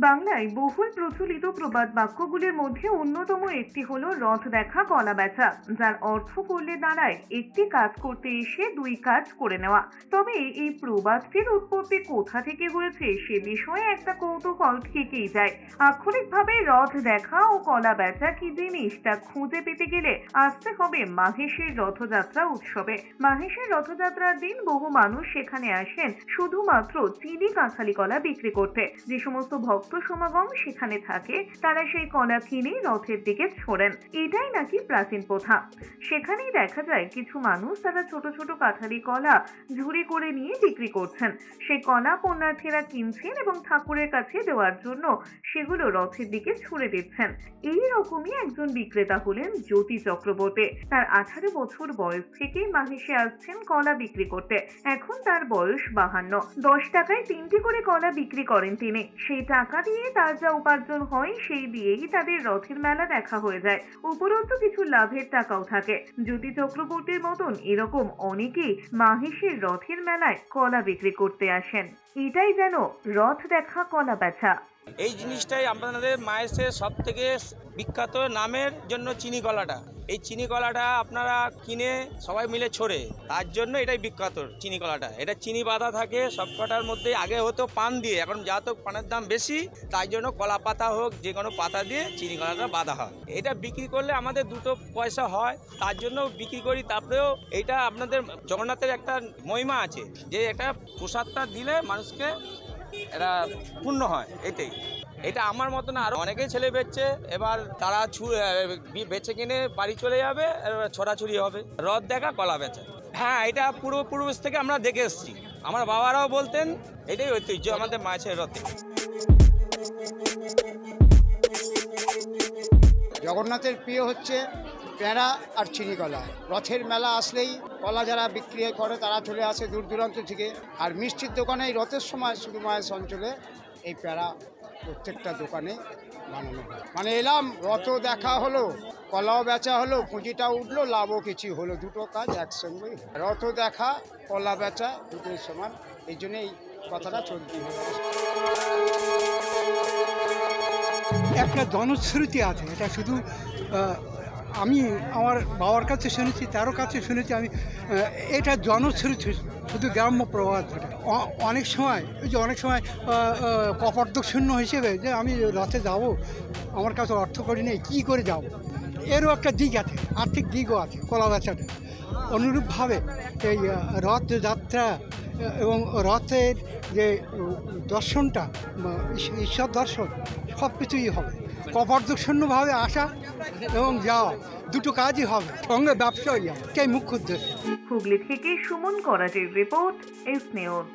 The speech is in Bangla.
বাংলায় বহুল প্রচলিত প্রবাদ বাক্যগুলির মধ্যে অন্যতম একটি হলো রথ দেখা কলা বেচা, যার অর্থ করলে দাঁড়ায় একটি কাজ করতে এসে দুই কাজ করে নেওয়া। তবে এই প্রবাদটির উৎপত্তি কোথা থেকে হয়েছে সে বিষয়ে একটা কৌতূহল থেকেই যায়। আক্ষরিকভাবে রথ দেখা ও কলা বেচা কি জিনিস তা খুঁজে পেতে গেলে আসতে হবে মাহেশের রথযাত্রা উৎসবে। মাহেশের রথযাত্রার দিন বহু মানুষ সেখানে আসেন শুধুমাত্র চিনি কাঁঠালি কলা বিক্রি করতে। যে সমস্ত ভক্ত সমাগম সেখানে থাকে তারা সেই কলা কিনে রথের দিকে ছোড়েন। এটাই নাকি প্রাচীন প্রথা। সেখানেই দেখা যায় কিছু মানুষ তারা ছোট ছোট কাঁঠালি কলা ঝুড়ি করে নিয়ে বিক্রি করছেন। সেই কলা পুণ্যার্থীরা কিনছেন এবং ঠাকুরের কাছে দেওয়ার জন্য সেগুলো রথের দিকে ছুড়ে দিচ্ছেন। এই রকমই একজন বিক্রেতা হলেন জ্যোতি চক্রবর্তী। তার 18 বছর বয়স থেকে মাহেশে আসছেন কলা বিক্রি করতে। এখন তার বয়স 52। 10 টাকায় 3টি করে কলা বিক্রি করেন তিনি। সেই টাকা দিয়ে তার যা উপার্জন হয় সেই দিয়েই তাদের রথের মেলা দেখা হয়ে যায়। উপরন্তু কিছু লাভের টাকাও থাকে। জ্যোতি চক্রবর্তীর মতন এরকম অনেকেই মাহেশের রথের মেলায় কলা বিক্রি করতে আসেন। এটাই যেন রথ দেখা কলা বেচা। এই জিনিসটাই আপনাদের মাহেশের সব থেকে বিখ্যাত নামের জন্য চিনি কলাটা। এই চিনি কলাটা আপনারা কিনে সবাই মিলে ছোড়ে, তার জন্য এটাই বিখ্যাত চিনি কলাটা। এটা চিনি বাঁধা থাকে সবকটার মধ্যে। আগে হতো পান দিয়ে, এখন যা তো পানের দাম বেশি তাই জন্য কলা পাতা হোক যে কোনো পাতা দিয়ে চিনি কলাটা বাঁধা হয়। এটা বিক্রি করলে আমাদের দুটো পয়সা হয়, তার জন্য বিক্রি করি। তারপরেও এটা আপনাদের জগন্নাথের একটা মহিমা আছে যে এটা প্রসাদটা দিলে মানুষকে এটা পূর্ণ হয়। এটা আমার মতো না, আরো অনেকেই ছেলে বেচছে। এবার তারা বেচে কিনে বাড়ি চলে যাবে, ছড়াছড়ি হবে। রথ দেখা কলা বেচা, হ্যাঁ, এটা পূর্বপুরুষ থেকে আমরা দেখে এসেছি। আমার বাবারাও বলতেন এটাই ঐতিহ্য আমাদের মাছের রথে। জগন্নাথের প্রিয় হচ্ছে পেঁড়া আর চিনি কলা। রথের মেলা আসলেই কলা যারা বিক্রি করে তারা চলে আসে দূর দূরান্ত থেকে। আর মিষ্টির দোকানে এই রথের সময় শুধু মায়ের অঞ্চলে এই পেঁড়া প্রত্যেকটা দোকানে বানানো হয়। মানে এলাম, রথও দেখা হলো, কলাও বেচা হলো, পুঁজিটা উঠলো, লাভও কিছু হলো। দুটো কাজ একসঙ্গেই। রথও দেখা কলা বেচা দুটোই সমান, এই জন্য এই কথাটা চলতি হয়। একটা জনশ্রুতি আছে, এটা শুধু আমি আমার বাবার কাছে শুনেছি, তারও কাছে শুনেছি আমি। এটা জনশ্রুতি, শুধু গ্রাম্য প্রবাদ। অনেক সময় কপর্দক শূন্য হিসেবে যে আমি রথে যাব, আমার কাছে অর্থ করি নেই, কী করে যাব, এরও একটা দিক আছে, আর্থিক দিকও আছে কলা বেচাটা। অনুরূপভাবে এই রথযাত্রা এবং রথের যে দর্শনটা, ঈশ্বর দর্শন, সব কিছুই হবে। কপর্দক শূন্যভাবে আসা এবং যাওয়া দুটো কাজই হবে, সঙ্গে ব্যবসায়ী হবে, এটাই মুখ্য উদ্দেশ্য। হুগলি থেকে সুমন করাটের রিপোর্ট, এস নিউজ।